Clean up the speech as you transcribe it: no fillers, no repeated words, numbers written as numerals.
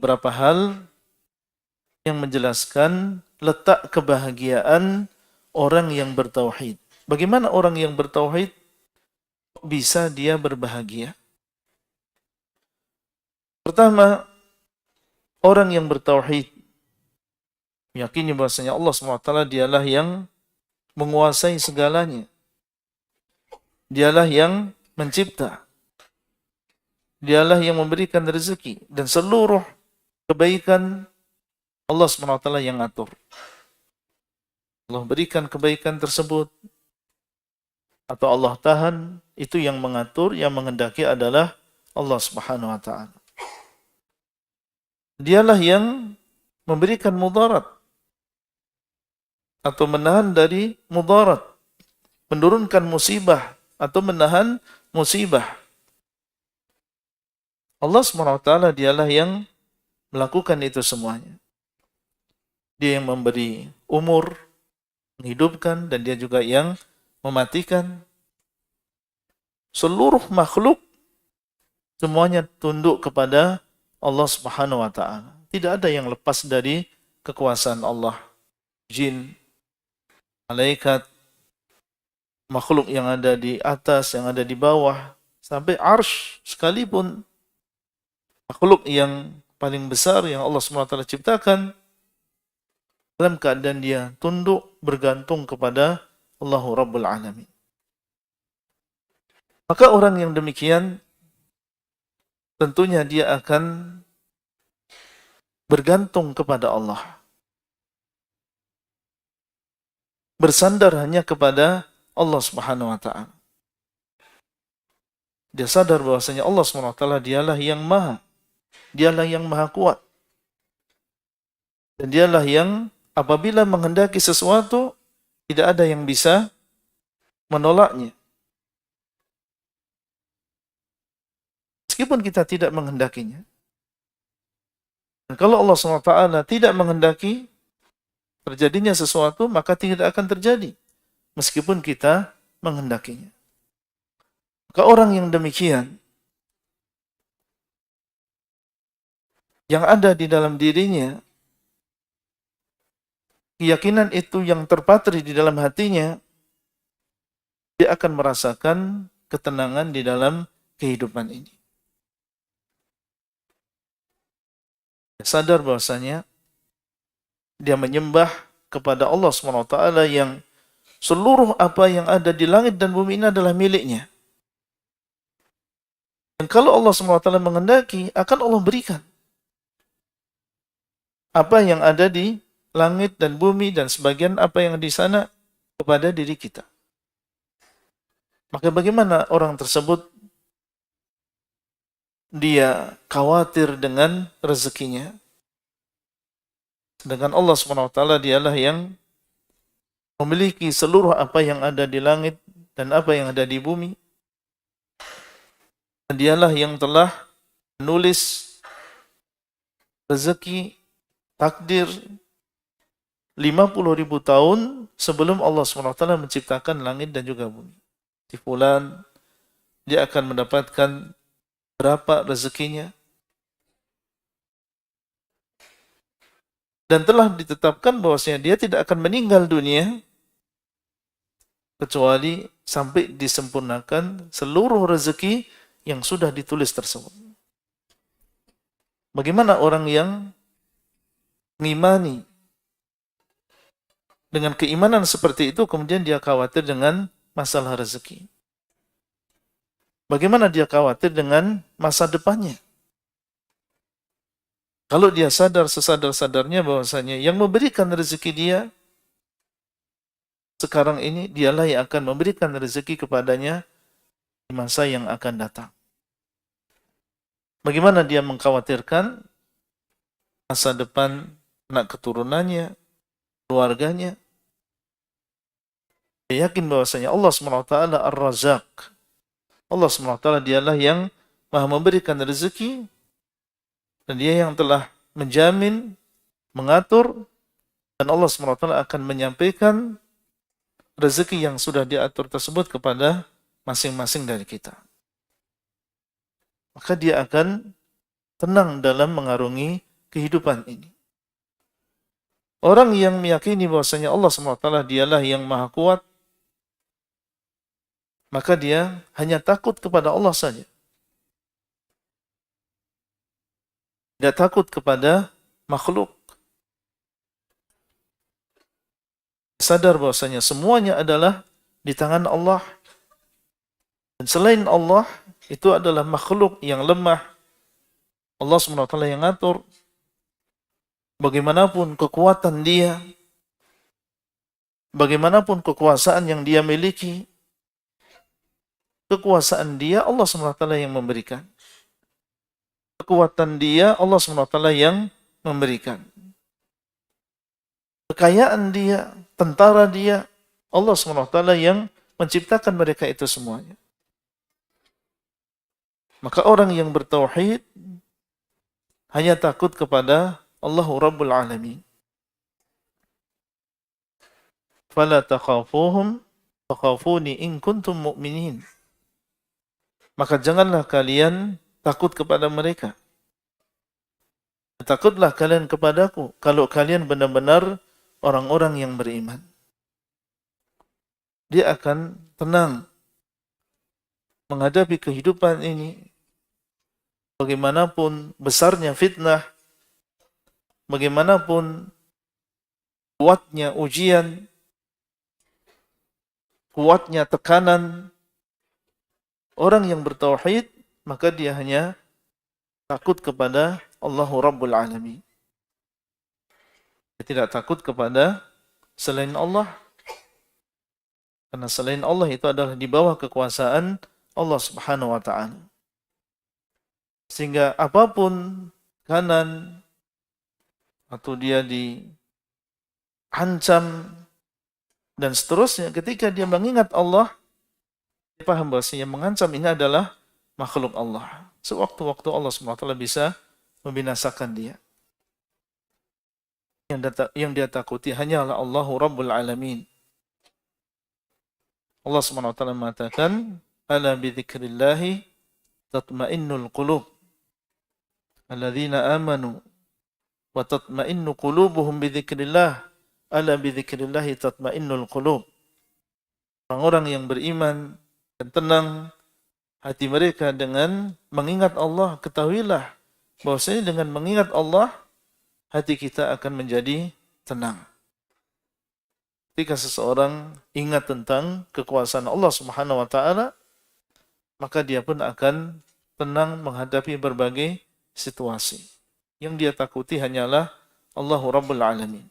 beberapa hal yang menjelaskan letak kebahagiaan orang yang bertauhid. Bagaimana orang yang bertauhid bisa dia berbahagia? Pertama, orang yang bertauhid meyakini bahwasanya Allah SWT dialah yang menguasai segalanya. Dialah yang mencipta. Dialah yang memberikan rezeki dan seluruh kebaikan Allah SWT yang atur. Allah berikan kebaikan tersebut atau Allah tahan, itu yang mengatur, yang menghendaki adalah Allah Subhanahu wa taala. Dialah yang memberikan mudarat atau menahan dari mudarat, menurunkan musibah atau menahan musibah. Allah Subhanahu wa taala dialah yang melakukan itu semuanya. Dia yang memberi umur, menghidupkan, dan dia juga yang mematikan. Seluruh makhluk semuanya tunduk kepada Allah Subhanahu wa taala. Tidak ada yang lepas dari kekuasaan Allah. Jin, malaikat, makhluk yang ada di atas, yang ada di bawah, sampai arsy sekalipun, makhluk yang paling besar yang Allah Subhanahu wa taala ciptakan, dalam keadaan dia tunduk bergantung kepada Allahu Rabbul Alamin. Maka orang yang demikian tentunya dia akan bergantung kepada Allah. Bersandar hanya kepada Allah Subhanahu wa taala. Dia sadar bahwasanya Allah Subhanahu wa taala dialah yang maha kuat. Dan dialah yang apabila menghendaki sesuatu tidak ada yang bisa menolaknya. Meskipun kita tidak menghendakinya. Dan kalau Allah SWT tidak menghendaki terjadinya sesuatu, maka tidak akan terjadi. Meskipun kita menghendakinya. Maka orang yang demikian, yang ada di dalam dirinya, keyakinan itu yang terpatri di dalam hatinya, dia akan merasakan ketenangan di dalam kehidupan ini. Sadar bahwasanya dia menyembah kepada Allah SWT yang seluruh apa yang ada di langit dan bumi ini adalah miliknya. Dan kalau Allah SWT menghendaki, akan Allah berikan apa yang ada di langit dan bumi dan sebagian apa yang di sana kepada diri kita. Maka bagaimana orang tersebut dia khawatir dengan rezekinya? Sedangkan Allah SWT dialah yang memiliki seluruh apa yang ada di langit dan apa yang ada di bumi. Dan dialah yang telah menulis rezeki, takdir 50.000 tahun sebelum Allah SWT menciptakan langit dan juga bumi. Si fulan, dia akan mendapatkan berapa rezekinya. Dan telah ditetapkan bahwasanya dia tidak akan meninggal dunia kecuali sampai disempurnakan seluruh rezeki yang sudah ditulis tersebut. Bagaimana orang yang mengimani dengan keimanan seperti itu kemudian dia khawatir dengan masalah rezeki? Bagaimana dia khawatir dengan masa depannya? Kalau dia sadar sesadar-sadarnya bahwasanya yang memberikan rezeki dia sekarang ini, dialah yang akan memberikan rezeki kepadanya di masa yang akan datang. Bagaimana dia mengkhawatirkan masa depan anak keturunannya, keluarganya? Dia yakin bahwasanya Allah SWT Ar-Razzaq. Allah SWT dialah yang maha memberikan rezeki dan dia yang telah menjamin, mengatur, dan Allah SWT akan menyampaikan rezeki yang sudah diatur tersebut kepada masing-masing dari kita. Maka dia akan tenang dalam mengarungi kehidupan ini. Orang yang meyakini bahwasanya Allah SWT dialah yang maha kuat, maka dia hanya takut kepada Allah saja. Tidak takut kepada makhluk. Sadar bahwasanya semuanya adalah di tangan Allah. Dan selain Allah, itu adalah makhluk yang lemah. Allah SWT yang ngatur. Bagaimanapun kekuatan dia, bagaimanapun kekuasaan yang dia miliki, kekuasaan dia Allah SWT yang memberikan. Kekuatan dia Allah SWT yang memberikan. Kekayaan dia, tentara dia, Allah SWT yang menciptakan mereka itu semuanya. Maka orang yang bertauhid hanya takut kepada Allah Rabbul Alamin. Fala takhafuhum takhafuni in kuntum mu'minin. Maka janganlah kalian takut kepada mereka. Takutlah kalian kepadaku kalau kalian benar-benar orang-orang yang beriman. Dia akan tenang menghadapi kehidupan ini. Bagaimanapun besarnya fitnah, bagaimanapun kuatnya ujian, kuatnya tekanan, orang yang bertauhid, maka dia hanya takut kepada Allah Rabbul Alamin. Dia tidak takut kepada selain Allah. Karena selain Allah itu adalah di bawah kekuasaan Allah Subhanahu wa Ta'ala. Sehingga apapun kanan atau dia diancam dan seterusnya, ketika dia mengingat Allah, dia paham bahwasanya mengancam ini adalah makhluk Allah. Sewaktu-waktu Allah SWT bisa membinasakan dia. Yang dia takuti hanyalah Allahu Rabbul Alamin. Allah SWT mengatakan, ala bidzikrillahi tatma'innul qulub. Alladzina amanu wa tatma'innu qulubuhum bidzikrillah. Ala bidzikrillahi tatma'innul qulub. Orang-orang yang beriman dan tenang hati mereka dengan mengingat Allah, ketahuilah bahwasanya dengan mengingat Allah hati kita akan menjadi tenang. Ketika seseorang ingat tentang kekuasaan Allah Subhanahu wa Ta'ala, maka dia pun akan tenang menghadapi berbagai situasi. Yang dia takuti hanyalah Allahu Rabbul Alamin.